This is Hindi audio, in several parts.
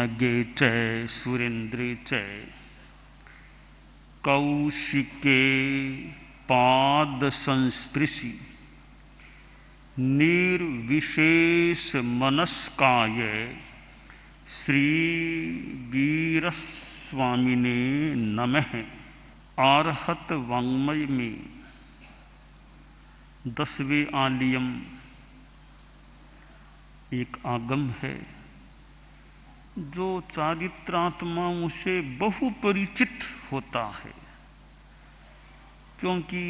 नगे च सुरेन्द्रे च कौशिके पाद संस्पृशि निर्विशेष मनस्काय श्री वीरस्वामिने नमः। आर्हत वाङ्मय में 10वें आलियम एक आगम है जो चारित्रात्माओं से बहु परिचित होता है, क्योंकि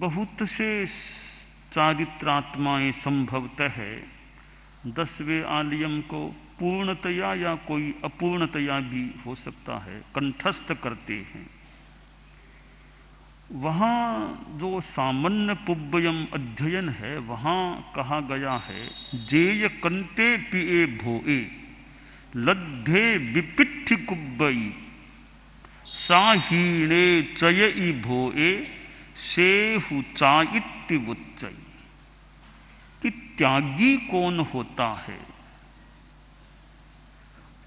बहुत से चारित्रात्माएं संभवतः 10वें आलियम को पूर्णतया या कोई अपूर्णतया भी हो सकता है कंठस्थ करते हैं। वहाँ जो सामान्य पुब्बयम अध्ययन है वहाँ कहा गया है जेय कंते पिए भोए लद्धे विपिट्ठि कुब्बई साहीणे चयई भोए सेहु चाइत्तिवुच्चई। कि त्यागी कौन होता है?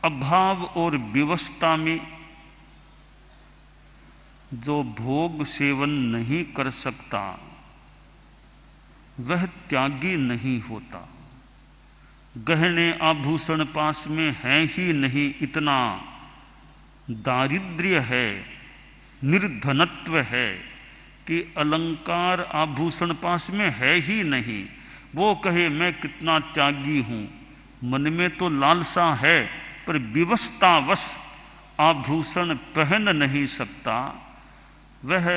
अभाव और विवस्था में जो भोग सेवन नहीं कर सकता वह त्यागी नहीं होता। गहने आभूषण पास में है ही नहीं, इतना दारिद्र्य है, निर्धनत्व है कि अलंकार आभूषण पास में है ही नहीं। वो कहे मैं कितना त्यागी हूं, मन में तो लालसा है पर विवस्थावश आभूषण पहन नहीं सकता, वह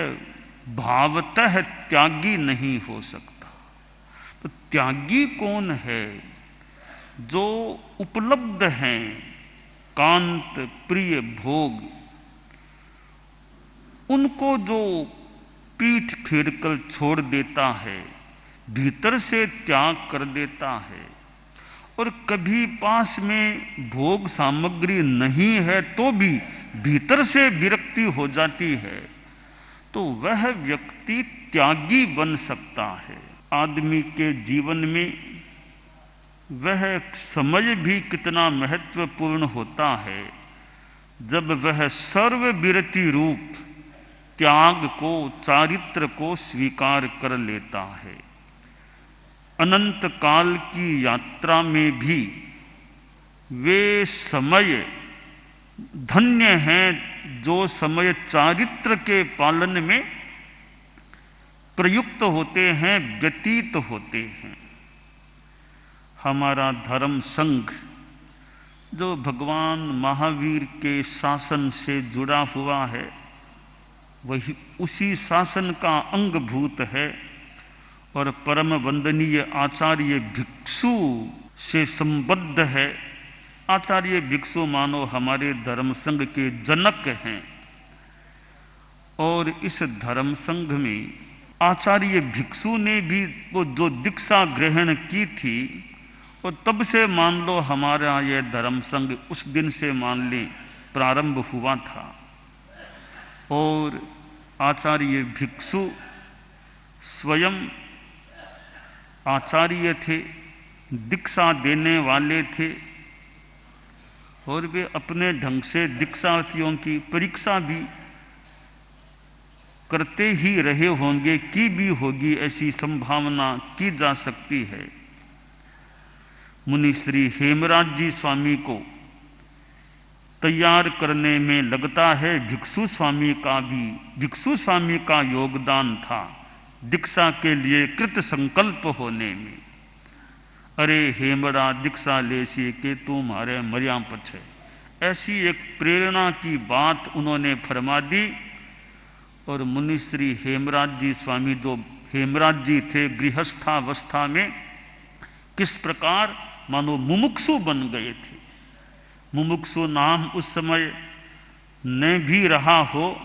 भावतः त्यागी नहीं हो सकता। तो त्यागी कौन है? जो उपलब्ध हैं कांत प्रिय भोग, उनको जो पीठ फेरकर छोड़ देता है, भीतर से त्याग कर देता है। और कभी पास में भोग सामग्री नहीं है तो भी भीतर से विरक्ति हो जाती है, तो वह व्यक्ति त्यागी बन सकता है। आदमी के जीवन में वह समय भी कितना महत्वपूर्ण होता है जब वह सर्वविरति रूप त्याग को, चारित्र को स्वीकार कर लेता है। अनंत काल की यात्रा में भी वे समय धन्य हैं जो समय चारित्र के पालन में प्रयुक्त होते हैं, व्यतीत होते हैं। हमारा धर्म संघ जो भगवान महावीर के शासन से जुड़ा हुआ है, वही उसी शासन का अंगभूत है और परम वंदनीय आचार्य भिक्षु से संबद्ध है। आचार्य भिक्षु मानो हमारे धर्म संघ के जनक हैं, और इस धर्म संघ में आचार्य भिक्षु ने भी वो जो दीक्षा ग्रहण की थी, और तब से मान लो हमारा यह धर्म संघ उस दिन से मान लें प्रारंभ हुआ था। और आचार्य भिक्षु स्वयं आचार्य थे, दीक्षा देने वाले थे, और वे अपने ढंग से दीक्षार्थियों की परीक्षा भी करते ही रहे होंगे, की भी होगी, ऐसी संभावना की जा सकती है। मुनि श्री हेमराज जी स्वामी को तैयार करने में लगता है भिक्षु स्वामी का योगदान था दीक्षा के लिए कृत संकल्प होने में। अरे हेमरा दीक्षा ले सी के तुम्हारे मर्या पछे, ऐसी एक प्रेरणा की बात उन्होंने फरमा दी। और मुनि श्री हेमराज जी स्वामी जो हेमराज जी थे गृहस्थावस्था में किस प्रकार मानो मुमुक्षु बन गए थे। मुमुक्षु नाम उस समय न भी रहा हो,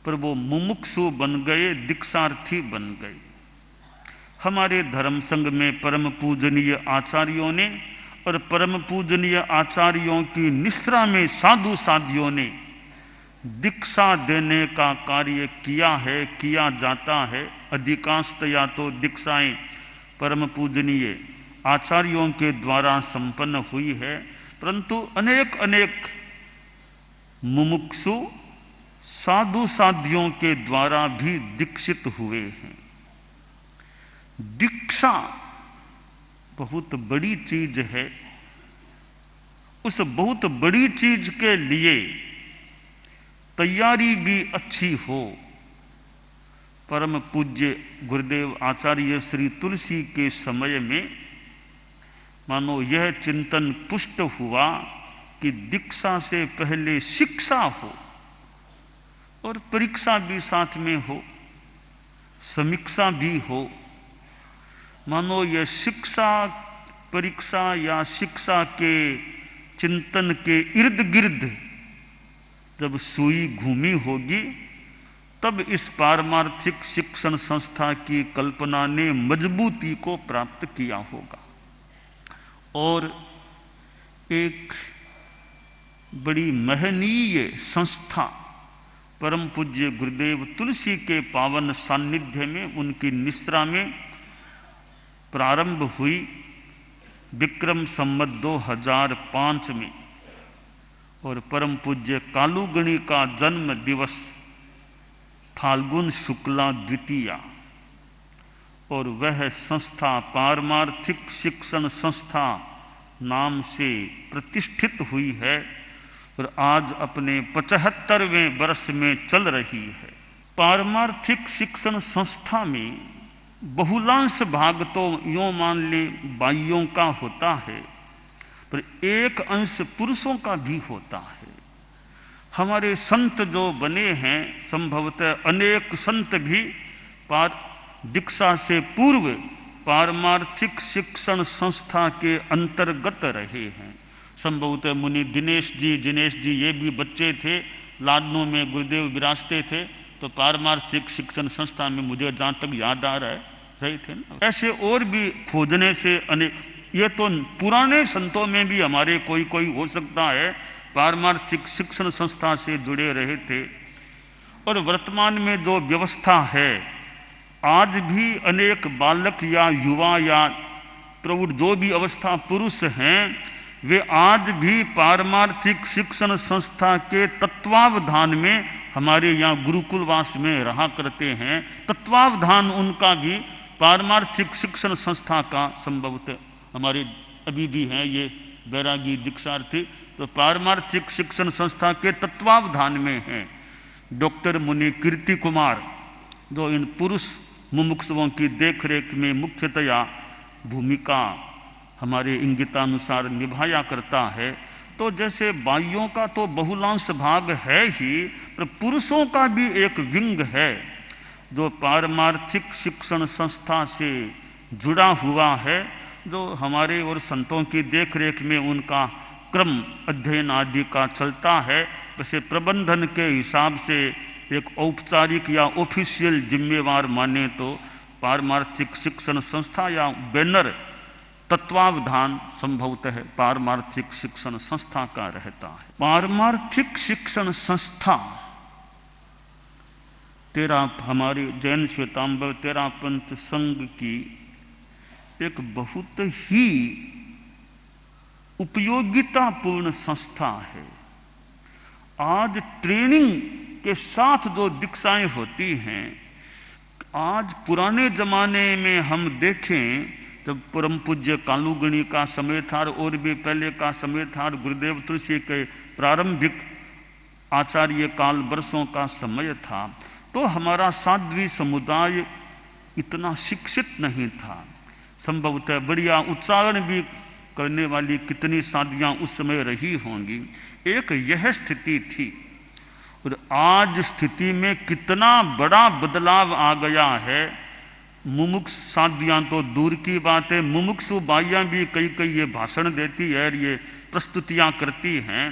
पर वो मुमुक्षु बन गए, दीक्षार्थी बन गए। हमारे धर्म संघ में परम पूजनीय आचार्यों ने और परम पूजनीय आचार्यों की निश्रा में साधु साधियों ने दीक्षा देने का कार्य किया है, किया जाता है। अधिकांशतया तो दीक्षाएं परम पूजनीय आचार्यों के द्वारा संपन्न हुई है, परंतु अनेक अनेक मुमुक्षु साधु साध्यों के द्वारा भी दीक्षित हुए हैं। दीक्षा बहुत बड़ी चीज है। उस बहुत बड़ी चीज के लिए तैयारी भी अच्छी हो। परम पूज्य गुरुदेव आचार्य श्री तुलसी के समय में मानो यह चिंतन पुष्ट हुआ कि दीक्षा से पहले शिक्षा हो और परीक्षा भी साथ में हो, समीक्षा भी हो। मानो यह शिक्षा परीक्षा या शिक्षा के चिंतन के इर्द गिर्द जब सुई घूमी होगी, तब इस पारमार्थिक शिक्षण संस्था की कल्पना ने मजबूती को प्राप्त किया होगा। और एक बड़ी महनीय संस्था परम पूज्य गुरुदेव तुलसी के पावन सानिध्य में, उनकी निश्रा में प्रारंभ हुई विक्रम संवत 2005 में। और परम पूज्य कालूगणी का जन्म दिवस फाल्गुन शुक्ला द्वितीया, और वह संस्था पारमार्थिक शिक्षण संस्था नाम से प्रतिष्ठित हुई है और आज अपने 75वें वर्ष में चल रही है। पारमार्थिक शिक्षण संस्था में बहुलांश भाग तो यूं मान ले बाइयों का होता है, पर एक अंश पुरुषों का भी होता है। हमारे संत जो बने हैं, संभवतः अनेक संत भी दीक्षा से पूर्व पारमार्थिक शिक्षण संस्था के अंतर्गत रहे हैं। संभवतः मुनि दिनेश जी ये भी बच्चे थे, लाडनों में गुरुदेव विराजते थे, तो पारमार्थिक शिक्षण संस्था में मुझे जहाँ तक याद आ रहा है रहे थे ना। ऐसे और भी खोजने से अनेक, ये तो पुराने संतों में भी हमारे कोई कोई हो सकता है पारमार्थिक शिक्षण संस्था से जुड़े रहे थे। और वर्तमान में जो व्यवस्था है, आज भी अनेक बालक या युवा या प्रौढ़ जो भी अवस्था पुरुष हैं, वे आज भी पारमार्थिक शिक्षण संस्था के तत्वावधान में हमारे यहाँ गुरुकुलवास में रहा करते हैं। तत्वावधान उनका भी पारमार्थिक शिक्षण संस्था का संभवतः हमारे अभी भी हैं ये बैरागी दीक्षार्थी, तो पारमार्थिक शिक्षण संस्था के तत्वावधान में हैं। डॉक्टर मुनि कीर्ति कुमार जो इन पुरुष मुमुक्षुओं की देखरेख में मुख्यतया भूमिका हमारे इंगितानुसार निभाया करता है। तो जैसे बाइयों का तो बहुलांश भाग है ही, पर पुरुषों का भी एक विंग है जो पारमार्थिक शिक्षण संस्था से जुड़ा हुआ है, जो हमारे और संतों की देखरेख में उनका क्रम अध्ययन आदि का चलता है। वैसे प्रबंधन के हिसाब से एक औपचारिक या ऑफिशियल जिम्मेवार माने तो पारमार्थिक शिक्षण संस्था या बैनर तत्वावधान संभवतः पारमार्थिक शिक्षण संस्था का रहता है। पारमार्थिक शिक्षण संस्था हमारे जैन श्वेतांबर तेरापंथ संघ की एक बहुत ही उपयोगितापूर्ण संस्था है। आज ट्रेनिंग के साथ जो दीक्षाएं होती हैं, आज पुराने जमाने में हम देखें जब परम पूज्य कालूगणी का समय था और भी पहले का समय था, गुरुदेव तुलसी के प्रारंभिक आचार्य काल वर्षों का समय था, तो हमारा साध्वी समुदाय इतना शिक्षित नहीं था। संभवतः बढ़िया उच्चारण भी करने वाली कितनी साध्वियां उस समय रही होंगी। एक यह स्थिति थी, और आज स्थिति में कितना बड़ा बदलाव आ गया है। मुमुक्ष साध्वियां तो दूर की बात है, मुमुक्षु बाइयां भी कई ये भाषण देती है, ये प्रस्तुतियां करती हैं,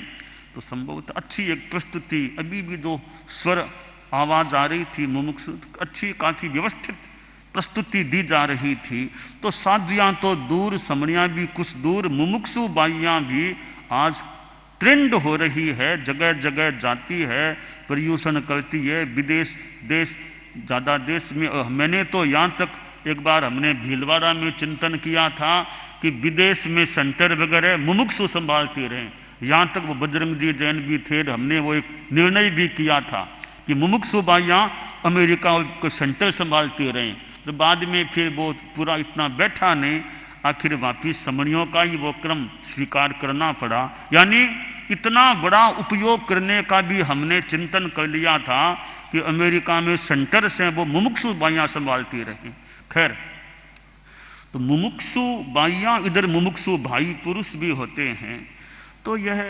तो संभवतः अच्छी एक प्रस्तुति अभी भी जो स्वर आवाज आ रही थी, मुमुक्षु अच्छी काफी व्यवस्थित प्रस्तुति दी जा रही थी। तो साध्वियां तो दूर, समणियां भी कुछ दूर, मुमुक्षु बाइयां भी आज ट्रेंड हो रही है, जगह जगह जाती है, पर्यूषण करती है, विदेश देश ज़्यादा देश में। मैंने तो यहाँ तक एक बार हमने भीलवाड़ा में चिंतन किया था कि विदेश में सेंटर वगैरह मुमुक्षु संभालते रहे। यहाँ तक वो बजरंग जी जैन भी थे, हमने वो एक निर्णय भी किया था कि मुमुक्षु भाइयाँ अमेरिका को सेंटर संभालते रहे। तो बाद में फिर वो पूरा इतना बैठा नहीं, आखिर वापिस समणियों का ही वो क्रम स्वीकार करना पड़ा। यानी इतना बड़ा उपयोग करने का भी हमने चिंतन कर लिया था कि अमेरिका में सेंटर से वो मुमुक्षु बाइयाँ संभालती रही। खैर, तो मुमुक्षु बाइयाँ इधर मुमुक्षु भाई पुरुष भी होते हैं। तो यह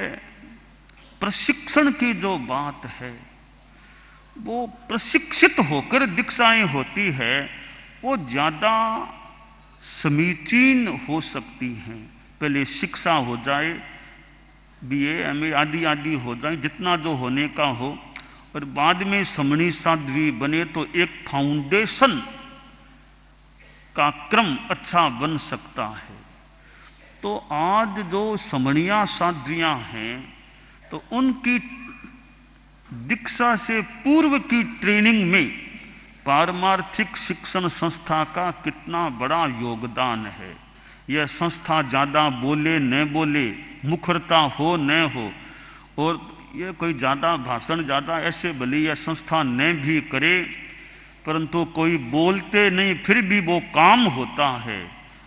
प्रशिक्षण की जो बात है, वो प्रशिक्षित होकर दीक्षाएं होती है, वो ज़्यादा समीचीन हो सकती हैं। पहले शिक्षा हो जाए, BA MA आदि आदि हो जाए, जितना जो होने का हो, और बाद में समणी साध्वी बने तो एक फाउंडेशन का क्रम अच्छा बन सकता है। तो आज जो समणिया साध्वियां हैं, तो उनकी दीक्षा से पूर्व की ट्रेनिंग में पारमार्थिक शिक्षण संस्था का कितना बड़ा योगदान है। यह संस्था ज़्यादा बोले न बोले, मुखरता हो न हो, और ये कोई ज़्यादा भाषण ज़्यादा ऐसे भले यह संस्था न भी करे, परंतु कोई बोलते नहीं फिर भी वो काम होता है।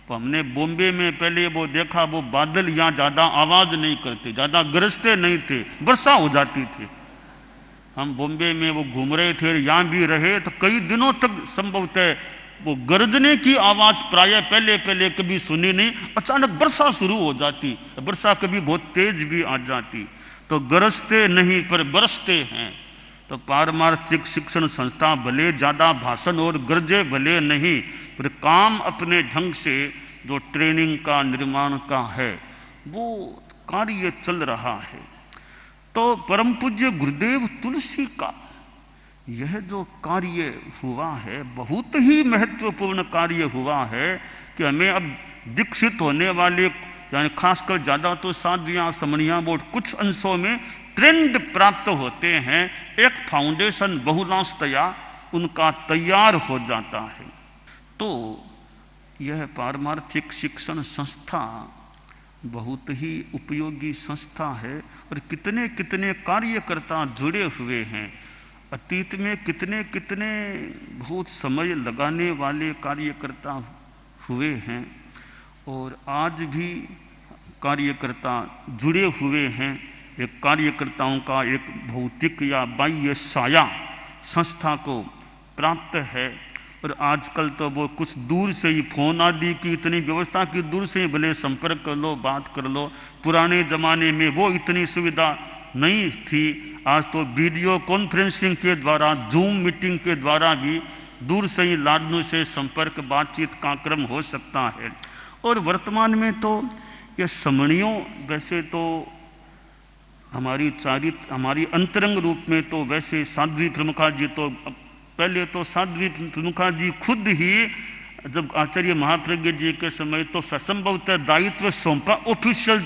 तो हमने बॉम्बे में पहले वो देखा, वो बादल यहाँ ज़्यादा आवाज़ नहीं करते, ज़्यादा गरजते नहीं थे, वर्षा हो जाती थी। हम बॉम्बे में वो घूम रहे थे, यहाँ भी रहे, तो कई दिनों तक संभवतः वो गरजने की आवाज़ प्राय पहले पहले कभी सुनी नहीं, अचानक वर्षा शुरू हो जाती, वर्षा कभी बहुत तेज भी आ जाती। तो गरजते नहीं पर बरसते हैं। तो पारमार्थिक शिक्षण संस्था भले ज़्यादा भाषण और गरजे भले नहीं, पर काम अपने ढंग से जो ट्रेनिंग का निर्माण का है वो कार्य चल रहा है। तो परम पूज्य गुरुदेव तुलसी का यह जो कार्य हुआ है, बहुत ही महत्वपूर्ण कार्य हुआ है कि हमें अब दीक्षित होने वाले, यानी खासकर ज़्यादा तो साध्वियाँ समणियाँ बोर्ड कुछ अंशों में ट्रेंड प्राप्त होते हैं, एक फाउंडेशन बहुलांशतया उनका तैयार हो जाता है। तो यह पारमार्थिक शिक्षण संस्था बहुत ही उपयोगी संस्था है, और कितने कितने कार्यकर्ता जुड़े हुए हैं। अतीत में कितने कितने बहुत समय लगाने वाले कार्यकर्ता हुए हैं, और आज भी कार्यकर्ता जुड़े हुए हैं। एक कार्यकर्ताओं का एक भौतिक या बाह्य साया संस्था को प्राप्त है, और आजकल तो वो कुछ दूर से ही फ़ोन आदि की इतनी व्यवस्था की, दूर से ही भले संपर्क कर लो, बात कर लो। पुराने ज़माने में वो इतनी सुविधा नहीं थी। आज तो वीडियो कॉन्फ्रेंसिंग के द्वारा, जूम मीटिंग के द्वारा भी दूर से ही लाडनों से संपर्क बातचीत का क्रम हो सकता है। और वर्तमान में तो ये समणियों, वैसे तो हमारी अंतरंग रूप में तो वैसे साध्वी प्रमुखा जी, तो पहले तो साध्वी प्रमुखा जी खुद ही जब आचार्य महाप्रज्ञ जी के समय तो संभवतः दायित्व सौंपा, ऑफिशियल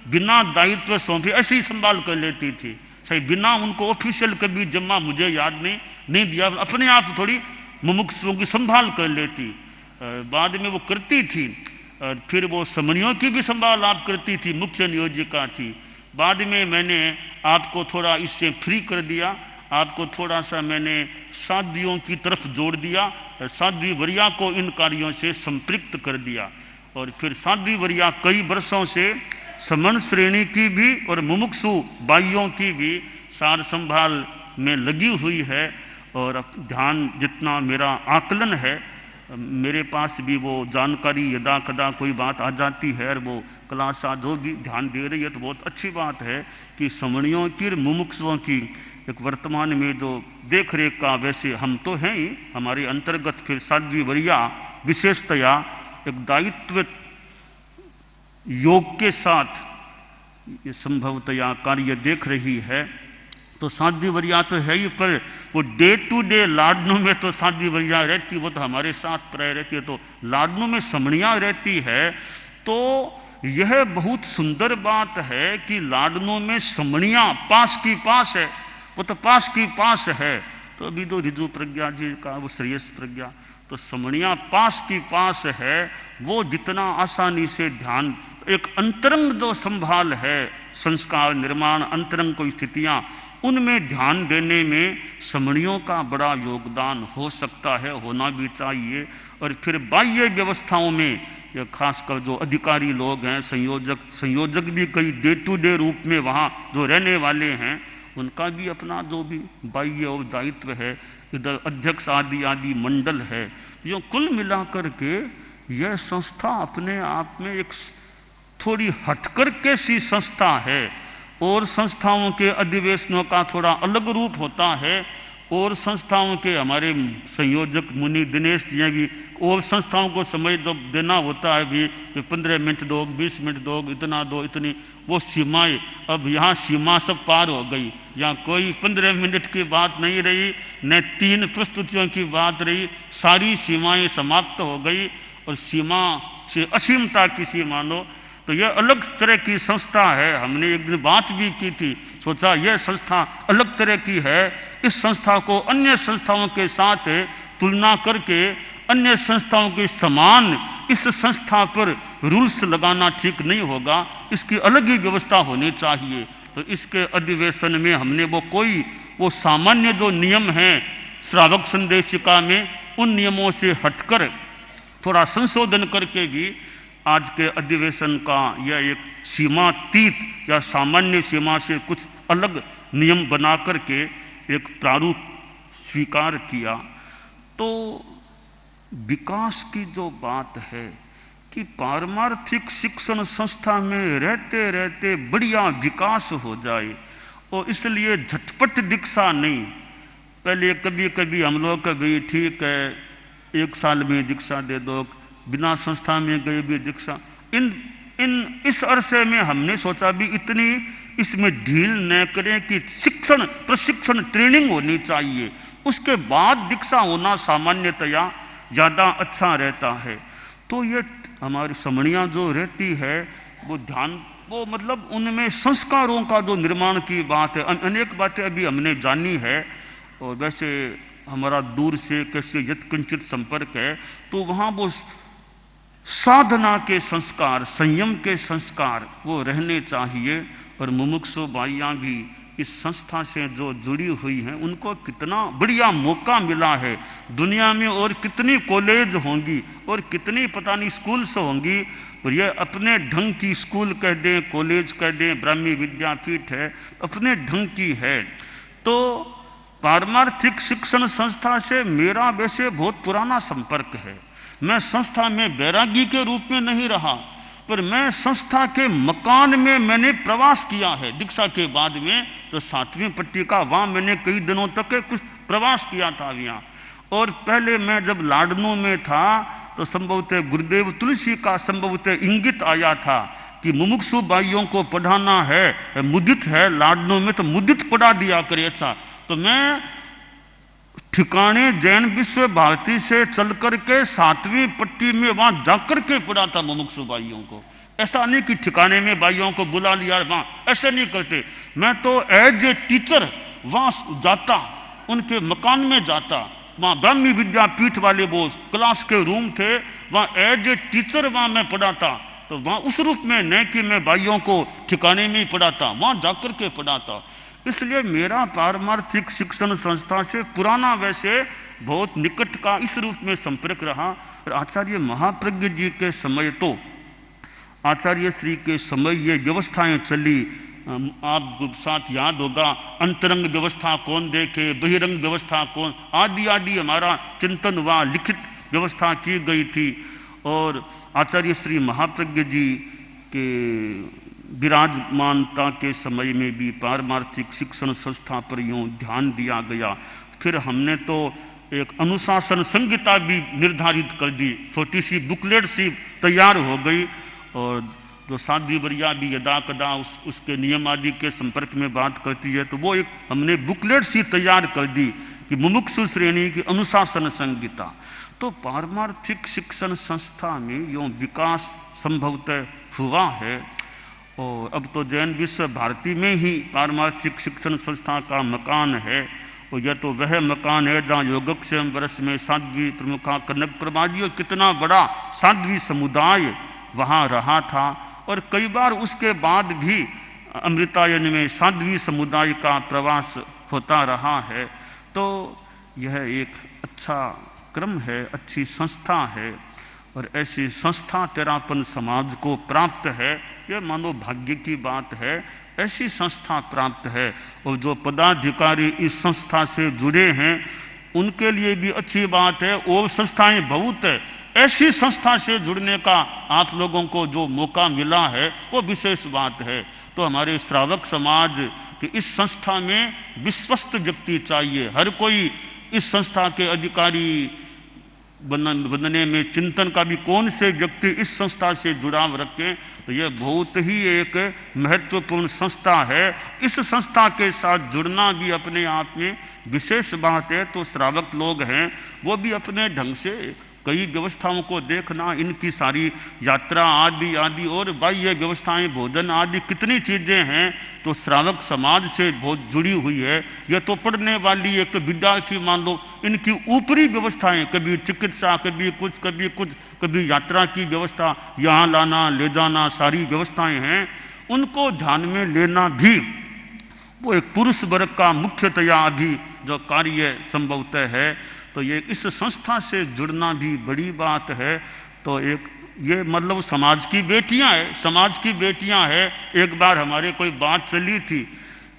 बिना दायित्व सौंपे ऐसे ही संभाल कर लेती थी। सही, बिना उनको ऑफिशियल कभी जमा मुझे याद नहीं दिया, अपने आप थोड़ी मुमुक्षुओं की संभाल कर लेती। बाद में वो करती थी, फिर वो समणियों की भी संभाल आप करती थी, मुख्य नियोजिका थी। बाद में मैंने आपको थोड़ा इससे फ्री कर दिया, आपको थोड़ा सा मैंने साध्वियों की तरफ जोड़ दिया, साध्वी वरिया को इन कार्यों से संपृक्त कर दिया। और फिर साध्वी वरिया कई वर्षों से समन श्रेणी की भी और मुमुक्षु बाइयों की भी सार संभाल में लगी हुई है। और ध्यान जितना मेरा आकलन है, मेरे पास भी वो जानकारी यदा कदा कोई बात आ जाती है, और वो क्लास साधो भी ध्यान दे रही है, तो बहुत अच्छी बात है कि समणियों की और मुमुक्षुओं की एक वर्तमान में जो देख रेख का, वैसे हम तो हैं ही, हमारे अंतर्गत फिर साध्वी वरिया विशेषतया एक दायित्व योग के साथ ये संभवतया कार्य देख रही है। तो साध्वी वरिया तो है ही, पर वो डे टू डे लाडनों में तो साध्वी वरिया रहती, वो तो हमारे साथ प्राय रहती है, तो लाडनों में समणिया रहती है। तो यह बहुत सुंदर बात है कि लाडनों में समणिया पास की पास है, वो तो पास की पास है। तो अभी तो रिजु प्रज्ञा जी का वो श्रेयस प्रज्ञा, तो समणिया पास की पास है, वो जितना आसानी से ध्यान, एक अंतरंग जो संभाल है, संस्कार निर्माण, अंतरंग को स्थितियाँ, उनमें ध्यान देने में समणियों का बड़ा योगदान हो सकता है, होना भी चाहिए। और फिर बाह्य व्यवस्थाओं में या खासकर जो अधिकारी लोग हैं, संयोजक भी कई डे टू डे रूप में वहाँ जो रहने वाले हैं, उनका भी अपना जो भी बाह्य और दायित्व है, इधर अध्यक्ष आदि आदि मंडल है, जो कुल मिलाकर के यह संस्था अपने आप में एक थोड़ी हटकर के सी संस्था है। और संस्थाओं के अधिवेशनों का थोड़ा अलग रूप होता है, और संस्थाओं के हमारे संयोजक मुनि दिनेश जी भी, और संस्थाओं को समय जब देना होता है भी 15 मिनट दो, 20 मिनट दो, इतना दो, इतनी वो सीमाएं, अब यहाँ सीमा सब पार हो गई। यहाँ कोई 15 मिनट की बात नहीं रही, न 3 प्रस्तुतियों की बात रही, सारी सीमाएं समाप्त हो गई और सीमा से असीमता की सीमा लो। तो यह अलग तरह की संस्था है। हमने एक दिन बात भी की थी, सोचा यह संस्था अलग तरह की है, इस संस्था को अन्य संस्थाओं के साथ तुलना करके अन्य संस्थाओं के समान इस संस्था पर रूल्स लगाना ठीक नहीं होगा, इसकी अलग ही व्यवस्था होनी चाहिए। तो इसके अधिवेशन में हमने वो सामान्य जो नियम हैं श्रावक संदेशिका में, उन नियमों से हटकर थोड़ा संशोधन करके भी आज के अधिवेशन का यह एक सीमातीत या सामान्य सीमा से कुछ अलग नियम बना करके एक प्रारूप स्वीकार किया। तो विकास की जो बात है कि पारमार्थिक शिक्षण संस्था में रहते रहते बढ़िया विकास हो जाए, और इसलिए झटपट दीक्षा नहीं। पहले कभी कभी हम लोग कभी ठीक है 1 साल में दीक्षा दे दो, बिना संस्था में गए भी दीक्षा, इस अरसे में हमने सोचा भी इतनी इसमें ढील न करें कि शिक्षण प्रशिक्षण ट्रेनिंग होनी चाहिए, उसके बाद दीक्षा होना सामान्यतया ज़्यादा अच्छा रहता है। तो ये हमारी समणियाँ जो रहती है वो ध्यान, वो मतलब उनमें संस्कारों का जो निर्माण की बात है, अनेक बातें अभी हमने जानी है। और वैसे हमारा दूर से कैसे यत्किंचित संपर्क है, तो वहाँ वो साधना के संस्कार, संयम के संस्कार वो रहने चाहिए। और मुमुक्षु भाइयाँ भी इस संस्था से जो जुड़ी हुई हैं, उनको कितना बढ़िया मौका मिला है दुनिया में, और कितनी कॉलेज होंगी और कितनी पता नहीं स्कूल्स होंगी, और ये अपने ढंग की स्कूल कह दें, कॉलेज कह दें, ब्राह्मी विद्यापीठ है, अपने ढंग की है। तो पारमार्थिक शिक्षण संस्था से मेरा वैसे बहुत पुराना संपर्क है। मैं संस्था में बैरागी के रूप में नहीं रहा, पर मैं संस्था के मकान में मैंने प्रवास किया है दीक्षा के बाद में। तो 7वीं पट्टी का वहाँ मैंने कई दिनों तक कुछ प्रवास किया था यहाँ। और पहले मैं जब लाडनू में था तो संभवतः गुरुदेव तुलसी का संभवतः इंगित आया था कि मुमुक्षु भाइयों को पढ़ाना है, मुदित है लाडनू में, तो मुदित पढ़ा दिया करे। अच्छा, तो मैं ठिकाने जैन विश्व भारती से चल करके 7वीं पट्टी में वहां जाकर के पढ़ा था मुमुक्षु भाइयों को। ऐसा नहीं कि ठिकाने में भाइयों को बुला लिया वहां, ऐसे नहीं करते। मैं तो एज ए टीचर वहां जाता, उनके मकान में जाता, वहां ब्राह्मी विद्यापीठ वाले वो क्लास के रूम थे, वहां एज ए टीचर वहां मैं पढ़ाता। तो वहां उस रूप में नहीं कि मैं भाइयों को ठिकाने में ही पढ़ाता, वहां जाकर के पढ़ाता। इसलिए मेरा पारमार्थिक शिक्षण संस्था से पुराना वैसे बहुत निकट का इस रूप में संपर्क रहा। और आचार्य महाप्रज्ञ जी के समय, तो आचार्य श्री के समय ये व्यवस्थाएं चली, आपको साथ याद होगा, अंतरंग व्यवस्था कौन देखे, बहिरंग व्यवस्था कौन, आदि आदि हमारा चिंतन व लिखित व्यवस्था की गई थी। और आचार्य श्री महाप्रज्ञ जी के विराजमानता के समय में भी पारमार्थिक शिक्षण संस्था पर यूँ ध्यान दिया गया। फिर हमने तो एक अनुशासन संहिता भी निर्धारित कर दी, छोटी सी बुकलेट सी तैयार हो गई। और जो साध्वी वरिया भी यदा कदा उसके नियम आदि के संपर्क में बात करती है, तो वो एक हमने बुकलेट सी तैयार कर दी कि मुमुक्षु श्रेणी की अनुशासन संहिता। तो पारमार्थिक शिक्षण संस्था में यूँ विकास संभवतः हुआ है। और अब तो जैन विश्व भारती में ही पारमार्थिक शिक्षण संस्था का मकान है। और यह तो वह मकान है जहाँ योगक्षेम वर्ष में साध्वी प्रमुखा कनक प्रभा जी, और कितना बड़ा साध्वी समुदाय वहाँ रहा था। और कई बार उसके बाद भी अमृतायन में साध्वी समुदाय का प्रवास होता रहा है। तो यह एक अच्छा क्रम है, अच्छी संस्था है, और ऐसी संस्था तेरापन समाज को प्राप्त है। यह मानो भाग्य की बात है, ऐसी संस्था प्राप्त है। और जो पदाधिकारी इस संस्था से जुड़े हैं उनके लिए भी अच्छी बात है, और संस्थाएं बहुत है। ऐसी संस्था से जुड़ने का आप लोगों को जो मौका मिला है वो विशेष बात है। तो हमारे श्रावक समाज की इस संस्था में विश्वस्त व्यक्ति चाहिए। हर कोई इस संस्था के अधिकारी बनने में चिंतन का भी कौन से व्यक्ति इस संस्था से जुड़ाव रखें, तो यह बहुत ही एक महत्वपूर्ण संस्था है। इस संस्था के साथ जुड़ना भी अपने आप में विशेष बात है। तो श्रावक लोग हैं वो भी अपने ढंग से कई व्यवस्थाओं को देखना, इनकी सारी यात्रा आदि आदि और बाह्य व्यवस्थाएं, भोजन आदि कितनी चीज़ें हैं तो श्रावक समाज से बहुत जुड़ी हुई है। यह तो पढ़ने वाली एक विद्यार्थी मान लो, इनकी ऊपरी व्यवस्थाएं, कभी चिकित्सा, कभी कुछ, कभी यात्रा की व्यवस्था, यहाँ लाना ले जाना, सारी व्यवस्थाएं हैं, उनको ध्यान में लेना भी वो एक पुरुष वर्ग का मुख्यतया अभी जो कार्य संभवतः है। तो ये इस संस्था से जुड़ना भी बड़ी बात है। तो एक ये मतलब समाज की बेटियां है, समाज की बेटियां है। एक बार हमारे कोई बात चली थी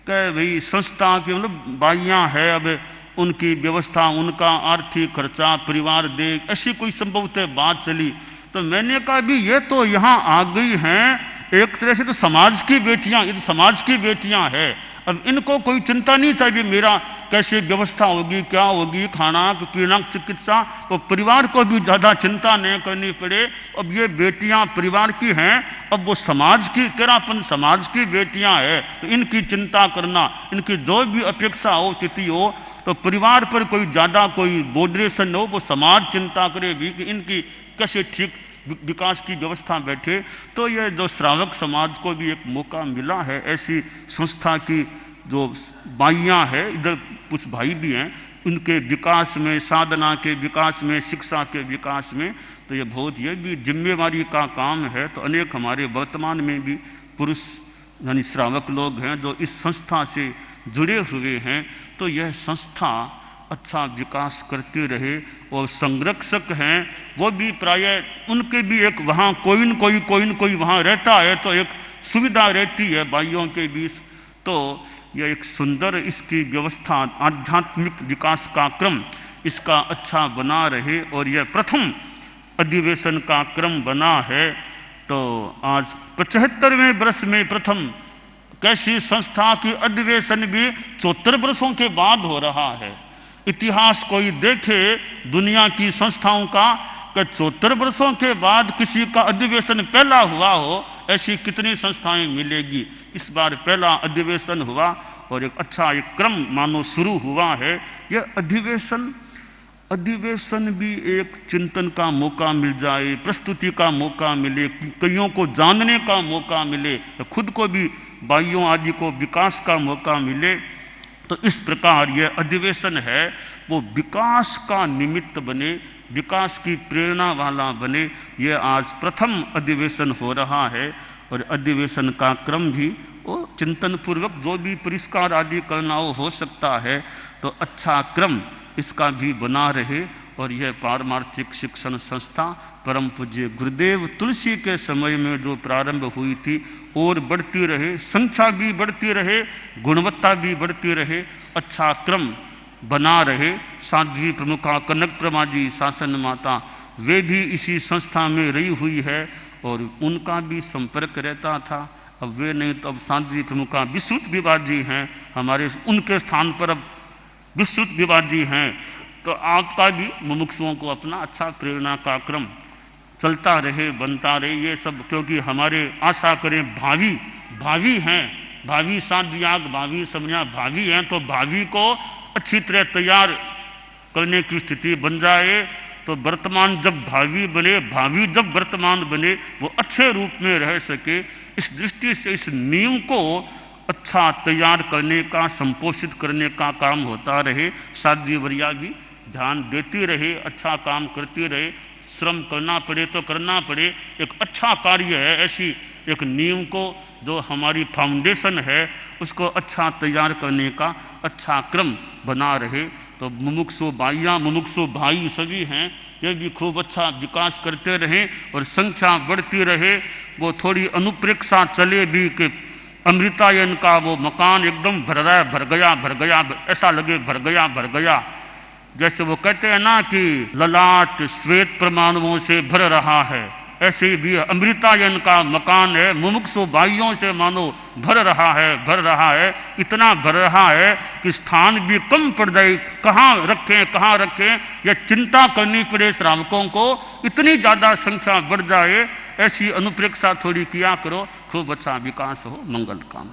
कि भाई संस्था की मतलब बाइयां है, अब उनकी व्यवस्था, उनका आर्थिक खर्चा परिवार दे, ऐसी कोई संभवतः बात चली। तो मैंने कहा भी ये तो यहाँ आ गई हैं, एक तरह से तो समाज की बेटियां, ये तो समाज की बेटियां है। अब इनको कोई चिंता नहीं था कि मेरा कैसे व्यवस्था होगी, क्या होगी, खाना पीना, चिकित्सा, तो परिवार को भी ज़्यादा चिंता नहीं करनी पड़े। अब ये बेटियां परिवार की हैं, अब वो समाज की, तेरापन समाज की बेटियां हैं, तो इनकी चिंता करना, इनकी जो भी अपेक्षा हो, स्थिति हो, तो परिवार पर कोई ज़्यादा कोई बोर्डरेशन हो, वो समाज चिंता करे भी कि इनकी कैसे ठीक विकास की व्यवस्था बैठे। तो ये जो श्रावक समाज को भी एक मौका मिला है, ऐसी संस्था की जो बाइयाँ हैं, इधर कुछ भाई भी हैं, उनके विकास में, साधना के विकास में, शिक्षा के विकास में, तो ये बहुत ये भी जिम्मेवारी का काम है। तो अनेक हमारे वर्तमान में भी पुरुष यानी श्रावक लोग हैं जो इस संस्था से जुड़े हुए हैं। तो यह संस्था अच्छा विकास करते रहे। और संरक्षक हैं वो भी प्रायः उनके भी एक वहाँ कोई न कोई वहाँ रहता है, तो एक सुविधा रहती है भाइयों के बीच। तो यह एक सुंदर इसकी व्यवस्था, आध्यात्मिक विकास का क्रम इसका अच्छा बना रहे। और यह प्रथम अधिवेशन का क्रम बना है। तो आज 75वें वर्ष में प्रथम कैसी संस्था की अधिवेशन भी 74 वर्षों के बाद हो रहा है। इतिहास कोई देखे दुनिया की संस्थाओं का कि 74 वर्षों के बाद किसी का अधिवेशन पहला हुआ हो, ऐसी कितनी संस्थाएं मिलेगी। इस बार पहला अधिवेशन हुआ और एक अच्छा एक क्रम मानो शुरू हुआ है। यह अधिवेशन भी एक चिंतन का मौका मिल जाए, प्रस्तुति का मौका मिले, कईयों को जानने का मौका मिले, खुद को भी भाइयों आदि को विकास का मौका मिले। तो इस प्रकार यह अधिवेशन है वो विकास का निमित्त बने, विकास की प्रेरणा वाला बने। यह आज प्रथम अधिवेशन हो रहा है। और अधिवेशन का क्रम भी वो चिंतन पूर्वक जो भी पुरस्कार आदि करना हो सकता है, तो अच्छा क्रम इसका भी बना रहे। और यह पारमार्थिक शिक्षण संस्था परम पूज्य गुरुदेव तुलसी के समय में जो प्रारंभ हुई थी और बढ़ती रहे, संख्या भी बढ़ती रहे, गुणवत्ता भी बढ़ती रहे, अच्छा क्रम बना रहे। साध्वी प्रमुखा कनक प्रमा जी शासन माता, वे भी इसी संस्था में रही हुई है और उनका भी संपर्क रहता था। अब वे नहीं तो अब साध्वी प्रमुखा विश्रुत विवाह जी हैं हमारे, उनके स्थान पर अब विश्रुत विवाह जी हैं। तो आपका भी मुमुक्षुओं को अपना अच्छा प्रेरणा का क्रम चलता रहे, बनता रहे। ये सब क्योंकि हमारे आशा करें भावी हैं, भावी साध्याग, भावी समझा भावी हैं, तो भावी को अच्छी तरह तैयार करने की स्थिति बन जाए। तो वर्तमान जब भावी बने, भावी जब वर्तमान बने, वो अच्छे रूप में रह सके। इस दृष्टि से इस नियम को अच्छा तैयार करने का, संपोषित करने का काम होता रहे। साध्वी वरिया भी ध्यान देती रहे, अच्छा काम करती रहे, श्रम करना पड़े तो करना पड़े, एक अच्छा कार्य है, ऐसी एक नींव को जो हमारी फाउंडेशन है उसको अच्छा तैयार करने का अच्छा क्रम बना रहे। तो मुमुक्षु बाइयाँ, मुमुक्षु भाई सभी हैं, ये भी खूब अच्छा विकास करते रहें और संख्या बढ़ती रहे। वो थोड़ी अनुप्रेक्षा चले भी कि अमृतायन का वो मकान एकदम भर रहा है, भर गया भर गया, ऐसा लगे भर गया भर गया। जैसे वो कहते हैं ना कि ललाट श्वेत परमाणुओं से भर रहा है, ऐसे भी अमृतायन का मकान है, मुमुक्षु भाइयों से मानो भर रहा है, इतना भर रहा है कि स्थान भी कम पड़ जाए, कहाँ रखें, यह चिंता करनी पड़े श्रावकों को, इतनी ज़्यादा संख्या बढ़ जाए, ऐसी अनुप्रेक्षा थोड़ी किया करो, खूब अच्छा विकास हो, मंगल काम।